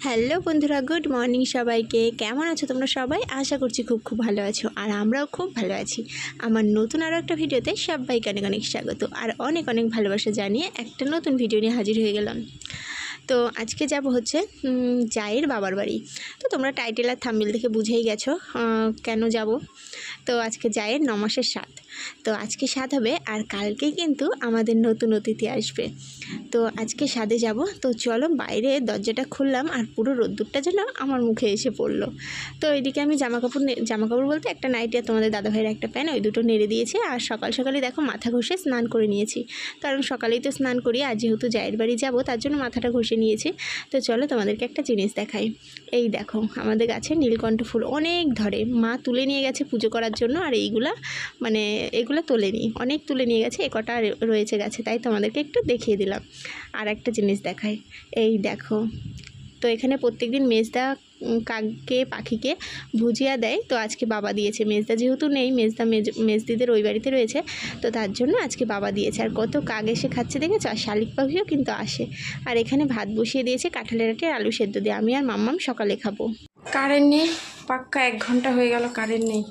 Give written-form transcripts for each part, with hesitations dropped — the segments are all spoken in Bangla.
হ্যালো বন্ধুরা, গুড মর্নিং সবাইকে। কেমন আছো তোমরা সবাই? আশা করছি খুব খুব ভালো আছো, আর আমরাও খুব ভালো আছি। আমার নতুন আরও একটা ভিডিওতে সবাইকে অনেক অনেক স্বাগত আর অনেক অনেক ভালোবাসা জানিয়ে একটা নতুন ভিডিও নিয়ে হাজির হয়ে গেলাম। তো আজকে যাব হচ্ছে জায়ের বাবার বাড়ি। তো তোমরা টাইটেল আর থাম্বনেল দেখে বুঝেই গেছো কেন যাব। তো আজকে জায়ের 9 মাসের স্বাদ। তো আজকে স্বাদ হবে, আর কালকেই কিন্তু আমাদের নতুন অতিথি আসবে। তো আজকে স্বাদে যাব। তো চলো, বাইরে দরজাটা খুললাম আর পুরো রোদ্দুরটা যেন আমার মুখে এসে পড়লো। তো এইদিকে আমি জামাকাপড় বলতে একটা নাইটি আর তোমাদের দাদাভাইয়ের একটা প্যান্ট, ওই দুটো নেড়ে দিয়েছি। আর সকাল সকালে দেখো মাথা ঘষে স্নান করে নিয়েছি, কারণ সকালেই তো স্নান করি, আর যেহেতু জায়ের বাড়ি যাব তার জন্য মাথাটা ঘষে নিয়েছি। তো চলো তোমাদেরকে একটা জিনিস দেখাই। এই দেখো, আমাদের গাছে নীলকণ্ঠ ফুল অনেক ধরে, মা তুলে নিয়ে গেছে পুজো করার জন্য। আর এগুলো তোলেনি, অনেক তুলে নিয়ে গেছে, এ কটা রয়েছে গাছে, তাই তোমাদেরকে একটু দেখিয়ে দিলাম। আর একটা জিনিস দেখাই, এই দেখো। তো এখানে প্রত্যেকদিন মেজদা কাককে পাখিকে ভুজিয়া দেয়, তো আজকে বাবা দিয়েছে। মেজদা যেহেতু নেই, মেজদিদের ওই বাড়িতে রয়েছে, তো তার জন্য আজকে বাবা দিয়েছে। আর কত কাক এসে খাচ্ছে দেখেছো, আর শালিক পাখিও কিন্তু আসে। আর এখানে ভাত বসিয়ে দিয়েছে কাঁঠালের আটি আর আলু সেদ্ধ দিয়ে, আমি আর মাম্মাম সকালে খাবো। কারেন্ট নেই, পাক্কা 1 ঘন্টা হয়ে গেল কারেন্ট নেই।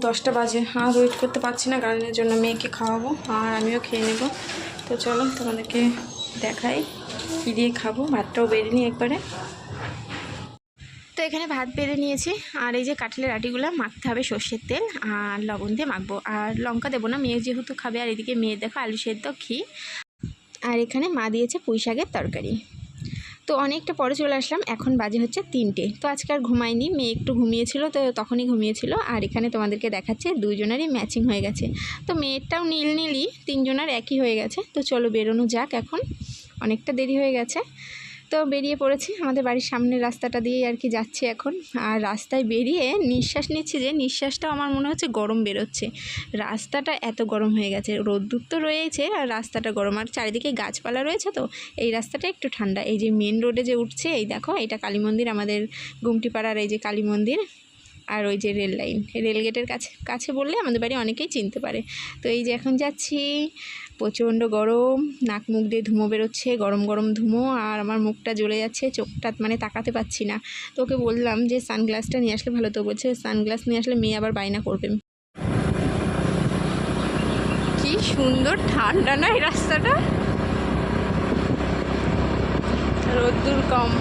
10টা বাজে, আর ওয়েট করতে পারছি না কারেন্টের জন্য। মেয়েকে খাওয়াবো আর আমিও খেয়ে নেব। তো চলো তোমাদেরকে দেখাই কী দিয়ে খাবো। ভাতটাও বেড়ে নিই একবারে। তো এখানে ভাত বেড়ে নিয়েছি, আর এই যে কাঁঠালের আটিগুলো মাখতে হবে সর্ষের তেল আর লবণ দিয়ে মাখবো। আর লঙ্কা দেবো না, মেয়ে যেহেতু খাবে। আর এদিকে মেয়ে দেখো আলু সেদ্ধ ঘি, আর এখানে মা দিয়েছে পুঁই শাকের তরকারি। তো অনেকটা পরে চলে আসলাম, এখন বাজে হচ্ছে 3টে। তো আজকে আর ঘুমাইনি, মেয়ে একটু ঘুমিয়েছিল, তো তখনই ঘুমিয়েছিল। আর এখানে তোমাদেরকে দেখাচ্ছে দুজনেরই ম্যাচিং হয়ে গেছে। তো মেয়েরটাও নীলই, তিনজনের একই হয়ে গেছে। তো চলো বেরোনো যাক, এখন অনেকটা দেরি হয়ে গেছে। তো বেরিয়ে পড়েছি, আমাদের বাড়ির সামনের রাস্তাটা দিয়েই আর কি যাচ্ছি এখন। আর রাস্তায় বেরিয়ে নিঃশ্বাস নিচ্ছি, যে নিঃশ্বাসটাও আমার মনে হচ্ছে গরম বেরোচ্ছে। রাস্তাটা এত গরম হয়ে গেছে, রোদ্দুর তো রয়েছে আর রাস্তাটা গরম, আর চারিদিকে গাছপালা রয়েছে। তো এই রাস্তাটা একটু ঠান্ডা। এই যে মেন রোডে যে উঠছে, এই দেখো, এটা কালী মন্দির, আমাদের গুমটিপাড়ার এই যে কালী মন্দির। আর ওই যে রেল লাইন, রেলগেটের কাছে বললে আমাদের বাড়ি অনেকেই চিনতে পারে। তো এই যে এখন যাচ্ছি, প্রচণ্ড গরম, নাক মুখ দিয়ে ধুমো বেরোচ্ছে, গরম গরম ধুমো, আর আমার মুখটা জ্বলে যাচ্ছে, চোখটা মানে তাকাতে পাচ্ছি না। তো ওকে বললাম যে সানগ্লাসটা নিয়ে আসলে ভালো। তো বলছে সানগ্লাস নিয়ে আসলে মেয়ে আবার বায়না করবে। কি সুন্দর ঠান্ডা না এই রাস্তাটা, রোদ্দুর কম।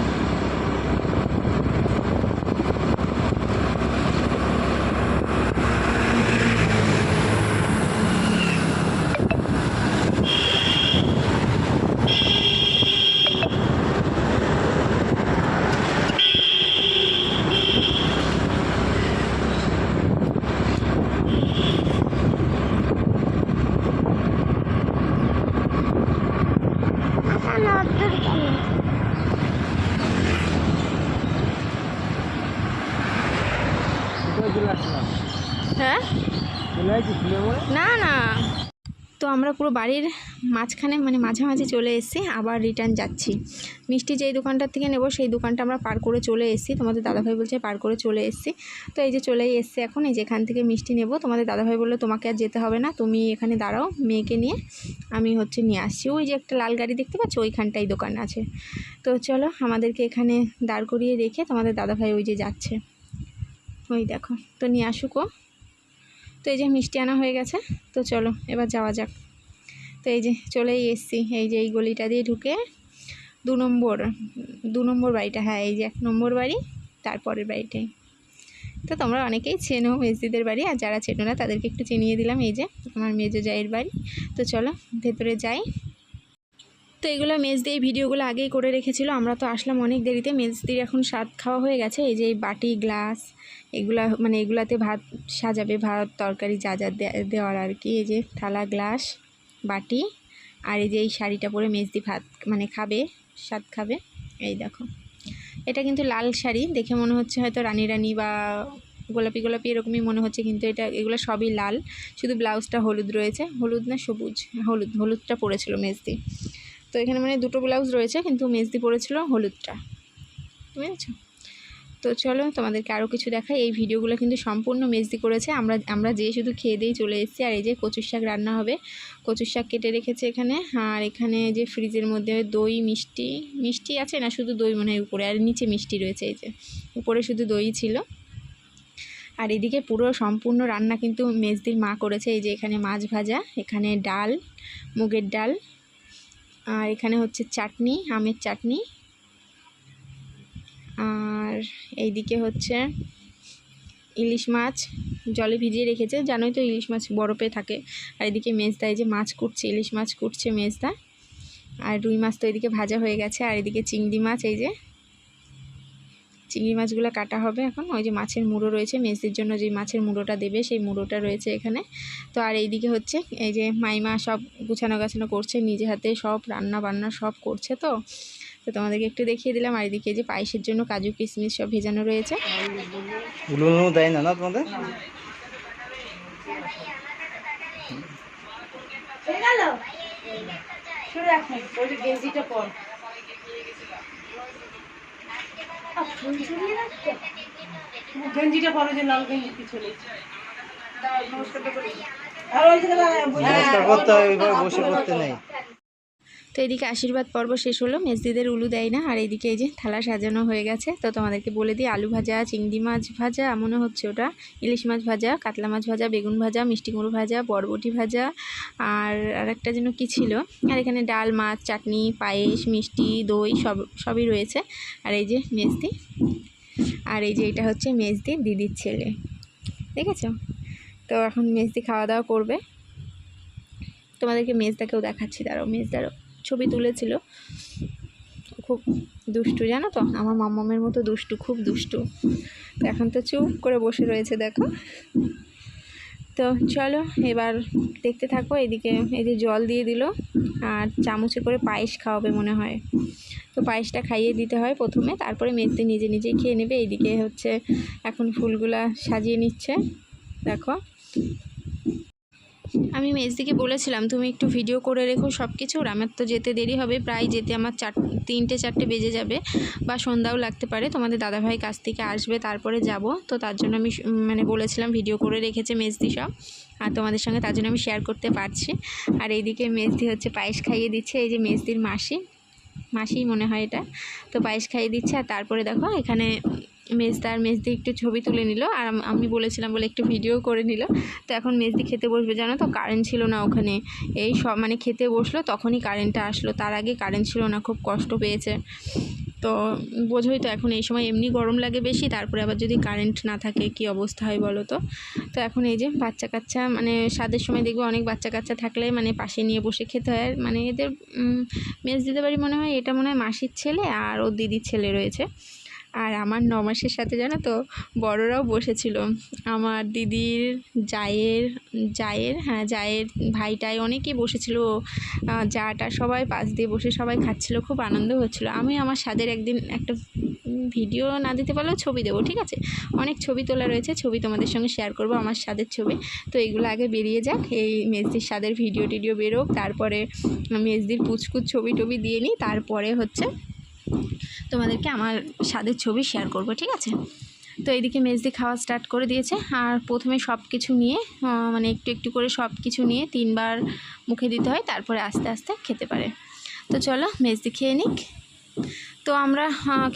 হ্যাঁ, না না, তো আমরা পুরো বাড়ির মাঝখানে মানে মাঝামাঝি চলে এসেছি, আবার রিটার্ন যাচ্ছি। মিষ্টি যেই দোকানটার থেকে নেব সেই দোকানটা আমরা পার করে চলে এসেছি। তোমাদের দাদাভাই বলছে পার করে চলে এসেছি। তো এই যে চলেই এসেছি এখন, এই যেখান থেকে মিষ্টি নেব। তোমাদের দাদাভাই বললো তোমাকে আর যেতে হবে না, তুমি এখানে দাঁড়াও, মেয়েকে নিয়ে আমি হচ্ছে নিয়ে আসছি। ওই যে একটা লাল গাড়ি দেখতে পাচ্ছ, ওইখানটাই দোকান আছে। তো চলো, আমাদেরকে এখানে দাঁড় করিয়ে রেখে তোমাদের দাদাভাই ওই যে যাচ্ছে, ওই দেখো। তো নিয়ে আসুকো। তো এই যে মিষ্টি আনা হয়ে গেছে, তো চলো এবার যাওয়া যাক। তো এই যে চলেই এসছি, এই যে এই গলিটা দিয়ে ঢুকে 2 নম্বর বাড়িটা, হ্যাঁ এই যে 1 নম্বর বাড়ি, তারপরের বাড়িটাই। তো তোমরা অনেকেই চেনো মেজদিদের বাড়ি, আর যারা চেনো না তাদেরকে একটু চিনিয়ে দিলাম। এই যে আমার মেজো জায়ের বাড়ি। তো চলো ভেতরে যাই। তো এগুলো মেজদি এই ভিডিওগুলো আগেই করে রেখেছিল, আমরা তো আসলাম অনেক দেরিতে। মেজদির এখন স্বাদ খাওয়া হয়ে গেছে। এই যে এই বাটি গ্লাস এগুলা, মানে এগুলাতে ভাত সাজাবে, ভাত তরকারি যা যা দেওয়ার আর কি। এই যে থালা, গ্লাস, বাটি, আর এই যে এই শাড়িটা পরে মেজদি ভাত মানে খাবে, স্বাদ খাবে। এই দেখো, এটা কিন্তু লাল শাড়ি, দেখে মনে হচ্ছে হয়তো রানী রানী বা গোলাপি গোলাপি এরকমই মনে হচ্ছে, কিন্তু এগুলো সবই লাল, শুধু ব্লাউজটা হলুদ রয়েছে। হলুদ না সবুজ, হলুদটা পরেছিল মেজদি। তো এখানে মানে দুটো ব্লাউজ রয়েছে, কিন্তু মেজদি পরেছিল হলুদটা, বুঝেছো? তো চলো তোমাদেরকে আরও কিছু দেখাই। এই ভিডিওগুলো কিন্তু সম্পূর্ণ মেজদি করেছে, আমরা যেয়ে শুধু খেয়ে দিয়েই চলে এসেছি। আর এই যে কচুর শাক রান্না হবে, কচুর শাক কেটে রেখেছে এখানে। আর এখানে যে ফ্রিজের মধ্যে দই মিষ্টি আছে না, শুধু দই মনে হয় উপরে, আর নিচে মিষ্টি রয়েছে। এই যে উপরে শুধু দই ছিল। আর এদিকে পুরো সম্পূর্ণ রান্না কিন্তু মেজদির মা করেছে। এই যে এখানে মাছ ভাজা, এখানে ডাল, মুগের ডাল, আর এখানে হচ্ছে চাটনি, আমের চাটনি, আর এইদিকে হচ্ছে ইলিশ মাছ জলে ভিজিয়ে রেখেছে, জানোই তো ইলিশ মাছ বরফে থাকে। আর এদিকে মেজদা এই যে মাছ কুটছে, ইলিশ মাছ কুটছে মেজদা। আর রুই মাছ তো এদিকে ভাজা হয়ে গেছে। আর এদিকে চিংড়ি মাছ, এই যে চিংড়ি মাছগুলো কাটা হবে এখন। ওই যে মাছের মুড়ো রয়েছে, মেজদির জন্য যে মাছের মুড়োটা দেবে সেই মুড়োটা রয়েছে এখানে। তো আর এইদিকে হচ্ছে এই যে মাইমা সব গুছানো গাছানো করছে, নিজে হাতে সব রান্না বান্না সব করছে। তো তোমাদেরকে একটু দেখিয়ে দিলাম। আর এদিকে যে পায়েসের জন্য কাজু কিশমিশ সব ভেজানো রয়েছে। দেয় না না তোমাদের? গেঞ্জিটা পরে যে লাল গেঞ্জি পিছনে নমস্কার করতে হয়, ওইভাবে বসে করতে নেই। তো এদিকে আশীর্বাদ পর্ব শেষ হলো, মেজদিদের উলু দেয় না। আর এইদিকে এই যে থালা সাজানো হয়ে গেছে। তো তোমাদেরকে বলে দিই, আলু ভাজা, চিংড়ি মাছ ভাজা, মনে হচ্ছে ওটা ইলিশ মাছ ভাজা, কাতলা মাছ ভাজা, বেগুন ভাজা, মিষ্টি কুমড়ো ভাজা, বরবটি ভাজা, আর আরেকটা যেন কী ছিল। আর এখানে ডাল, মাছ, চাটনি, পায়েস, মিষ্টি, দই সবই রয়েছে। আর এই যে মেজদি, আর এই যে এটা হচ্ছে মেজদি দিদির ছেলে, দেখেছো? তো এখন মেজদি খাওয়া দাওয়া করবে। তোমাদেরকে মেজদাকেও দেখাচ্ছি, দাঁড়াও। মেজদারও ছবি তুলেছিল, খুব দুষ্টু জানো তো, আমার মাম্মামের মতো দুষ্টু, খুব দুষ্টু। তো এখন তো চুপ করে বসে রয়েছে, দেখো। তো চলো এবার দেখতে থাকো। এদিকে এই যে জল দিয়ে দিল, আর চামচে করে পায়েস খাওয়াবে মনে হয়। তো পায়েসটা খাইয়ে দিতে হয় প্রথমে, তারপরে মেজদি নিজে নিজেই খেয়ে নেবে। এইদিকে হচ্ছে এখন ফুলগুলা সাজিয়ে নিচ্ছে, দেখো। আমি মেজদিকে বলেছিলাম তুমি একটু ভিডিও করে রেখো সব কিছুর, আমার তো যেতে দেরি হবে, প্রায় যেতে আমার 3-4 বেজে যাবে, বা সন্ধ্যাও লাগতে পারে। তোমাদের দাদাভাই কাছ থেকে আসবে, তারপরে যাব। তো তার জন্য আমি মানে বলেছিলাম ভিডিও করে রেখেছে মেজদি সব, আর তোমাদের সঙ্গে তার জন্য আমি শেয়ার করতে পারছি। আর এইদিকে মেজদি হচ্ছে পায়েস খাইয়ে দিচ্ছে, এই যে মেজদির মাসিই মনে হয় এটা। তো পায়েস খাইয়ে দিচ্ছে। আর তারপরে দেখো এখানে মেজদি একটু ছবি তুলে নিল, আর আমি বলেছিলাম বলে একটু ভিডিও করে নিল। তো এখন মেজদি খেতে বসবে, জানো তো কারেন্ট ছিল না ওখানে। এই সব মানে খেতে বসলো তখনই কারেন্টটা আসলো, তার আগে কারেন্ট ছিল না, খুব কষ্ট পেয়েছে। তো বোঝোই তো এখন এই সময় এমনি গরম লাগে বেশি, তারপরে আবার যদি কারেন্ট না থাকে কি অবস্থা হয় বলো তো। তো এখন এই যে বাচ্চা কাচ্চা, মানে স্বাদের সময় দেখবে অনেক বাচ্চা কাচ্চা থাকলে মানে পাশে নিয়ে বসে খেতে হয়। মানে এদের মেজদিদের বাড়ি মনে হয় এটা মনে হয় মাসির ছেলে আর ওর দিদির ছেলে রয়েছে। আর আমার 9 মাসের সাথে জানো তো বড়রাও বসেছিল, আমার দিদির জায়ের ভাইটাই অনেকেই বসেছিল, যাটা সবাই পাশ দিয়ে বসে সবাই খাচ্ছিল, খুব আনন্দ হচ্ছিল। আমি আমার স্বাদের একদিন একটা ভিডিও না দিতে পারলেও ছবি দেবো, ঠিক আছে? অনেক ছবি তোলা রয়েছে, ছবি তোমাদের সঙ্গে শেয়ার করব আমার স্বাদের ছবি। তো এগুলো আগে বেরিয়ে যাক, এই মেজদির স্বাদের ভিডিও বেরোক, তারপরে মেজদির পুচকুচ ছবি টবি দিয়ে নিই, তারপরে হচ্ছে তোমাদেরকে আমার স্বাদের ছবি শেয়ার করব, ঠিক আছে? তো এইদিকে মেজদি খাওয়া স্টার্ট করে দিয়েছে। আর প্রথমে সব কিছু নিয়ে মানে একটু একটু করে সব কিছু নিয়ে 3 বার মুখে দিতে হয়, তারপরে আস্তে আস্তে খেতে পারে। তো চলো মেজদি খেয়ে নিক। তো আমরা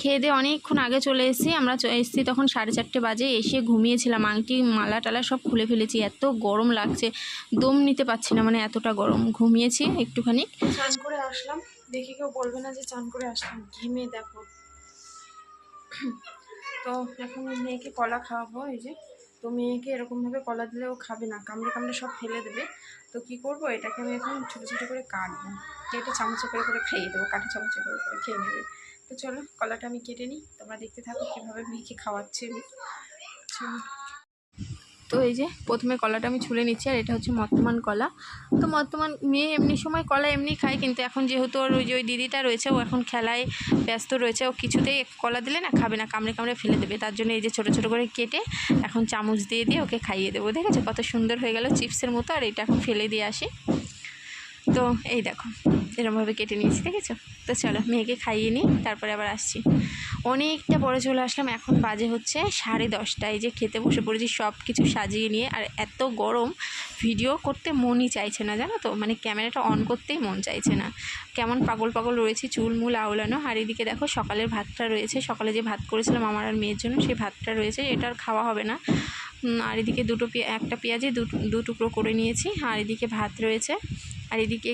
খেয়ে দিয়ে অনেকক্ষণ আগে চলে এসেছি, আমরা এসেছি তখন 4:30 বাজে। এসে ঘুমিয়েছিলাম, আংটি মালা টালা সব খুলে ফেলেছি, এত গরম লাগছে, দম নিতে পারছি না, মানে এতটা গরম। ঘুমিয়েছি একটুখানি। চান করে আসলাম, দেখি কেউ বলবে না যে চান করে আসলাম, ঘেমে দেখো। তো এখন মেয়েকে কলা খাওয়াবো, এই যে। তো মেয়েকে এরকমভাবে কলা দিলে ও খাবে না, কামড়ে কামড়ে সব ফেলে দেবে। তো কি করব, এটাকে আমি এখন ছোটো ছোটো করে কাটবো, কেটে চামচে করে খাইয়ে দেবো, কাঠে চামচে করে খেয়ে নেবে। তো চলো কলাটা আমি কেটে নিই, তোমরা দেখতে থাকো কীভাবে মেয়েকে খাওয়াচ্ছি আমি। চলো। তো এই যে প্রথমে কলাটা আমি ছুলে নিচ্ছি, আর এটা হচ্ছে মর্তমান কলা। তো মর্তমান মেয়ে এমনি সময় কলা এমনি খায়, কিন্তু এখন যেহেতু ওর ওই দিদিটা রয়েছে, ও এখন খেলায় ব্যস্ত রয়েছে, ও কিছুতেই কলা দিলে না খাবে না, কামড়ে কামড়ে ফেলে দেবে। তার জন্য এই যে ছোটো ছোটো করে কেটে এখন চামচ দিয়ে ওকে খাইয়ে দেবো। দেখেছো কত সুন্দর হয়ে গেল চিপসের মতো। আর এটা এখন ফেলে দিয়ে আসি। তো এই দেখো এরকমভাবে কেটে নিয়েছি, দেখেছো? তো চলো মেয়েকে খাইয়ে নিই, তারপরে আবার আসছি। ও অনেকটা পরে চলে আসলাম। এখন বাজে হচ্ছে 10:30। এই যে খেতে বসে পড়েছি সব কিছু সাজিয়ে নিয়ে। আর এত গরম ভিডিও করতে মনই চাইছে না, জানো তো, মানে ক্যামেরাটা অন করতেই মন চাইছে না, কেমন পাগল পাগল রয়েছে, চুলমুল আউলানো। আর এদিকে দেখো সকালের ভাতটা রয়েছে, সকালে যে ভাত করেছিলাম আমার আর মেয়ের জন্য, সেই ভাতটা রয়েছে, এটা আর খাওয়া হবে না। আর এদিকে একটা পেঁয়াজে দু টুকরো করে নিয়েছি। আর এদিকে ভাত রয়েছে। আর এদিকে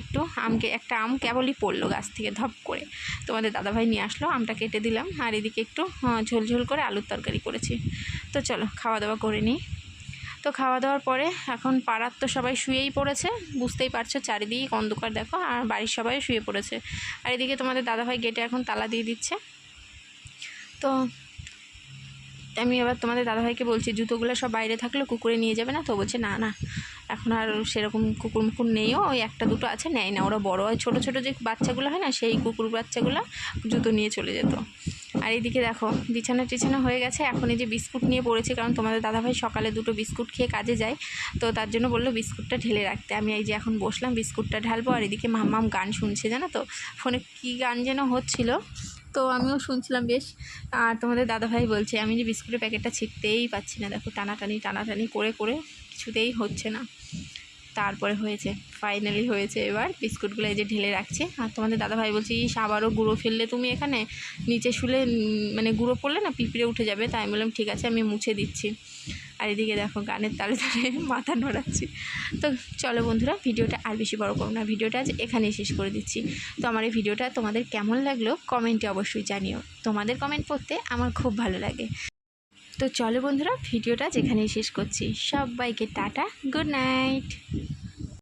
একটা আম কেবলই পড়লো গাছ থেকে ধপ করে, তোমাদের দাদাভাই নিয়ে আসলো, আমটা কেটে দিলাম। আর এদিকে একটু ঝোল করে আলুর তরকারি করেছি। তো চলো খাওয়া দাওয়া করে নিই। তো খাওয়া দাওয়ার পরে এখন পাড়ার তো সবাই শুয়েই পড়েছে, বুঝতেই পারছো চারিদিকে অন্ধকার দেখো, আর বাড়ির সবাই শুয়ে পড়েছে। আর এদিকে তোমাদের দাদাভাই গেটে এখন তালা দিয়ে দিচ্ছে। তো আমি এবার তোমাদের দাদাভাইকে বলছি জুতোগুলো সব বাইরে থাকলে কুকুরে নিয়ে যাবে না? তো বলছে না না, এখন আর সেরকম কুকুর মুকুর নেইও, ওই একটা দুটো আছে, নেয় না, ওরা বড় হয়, ছোটো ছোটো যে বাচ্চাগুলো হয় না, সেই কুকুর বাচ্চাগুলো জুতো নিয়ে চলে যেত। আর এইদিকে দেখো বিছানা হয়ে গেছে। এখন এই যে বিস্কুট নিয়ে পড়েছি, কারণ তোমাদের দাদাভাই সকালে 2টো বিস্কুট খেয়ে কাজে যায়, তো তার জন্য বললো বিস্কুটটা ঢেলে রাখতে। আমি এই যে এখন বসলাম বিস্কুটটা ঢালবো। আর এদিকে মাম্মাম গান শুনছে, জানো তো, ফোনে কী গান যেন হচ্ছিল, তো আমিও শুনছিলাম বেশ। আর তোমাদের দাদাভাই বলছে আমি যে বিস্কুটের প্যাকেটটা ছিঁড়তেই পাচ্ছি না, দেখো টানাটানি করে কিছুতেই হচ্ছে না। তারপরে হয়েছে, ফাইনালি হয়েছে। এবার বিস্কুটগুলো এই যে ঢেলে রাখছে। আর তোমাদের দাদাভাই বলছে ইস আবারও গুঁড়ো ফেললে তুমি এখানে, নিচে শুলে মানে গুঁড়ো পড়লে না পিঁপড়ে উঠে যাবে। তাই আমি বললাম ঠিক আছে আমি মুছে দিচ্ছি। আর এদিকে দেখো গানের তালে মাথা নড়াচ্ছি। তো চলো বন্ধুরা, ভিডিওটা আর বেশি বড় করো না, ভিডিওটা আজ এখানেই শেষ করে দিচ্ছি। তো আমার এই ভিডিওটা তোমাদের কেমন লাগলো কমেন্টে অবশ্যই জানিও, তোমাদের কমেন্ট পড়তে আমার খুব ভালো লাগে। তো চলো বন্ধুরা, ভিডিওটা যেখানেই শেষ করছি। সবাইকে টাটা, গুড নাইট।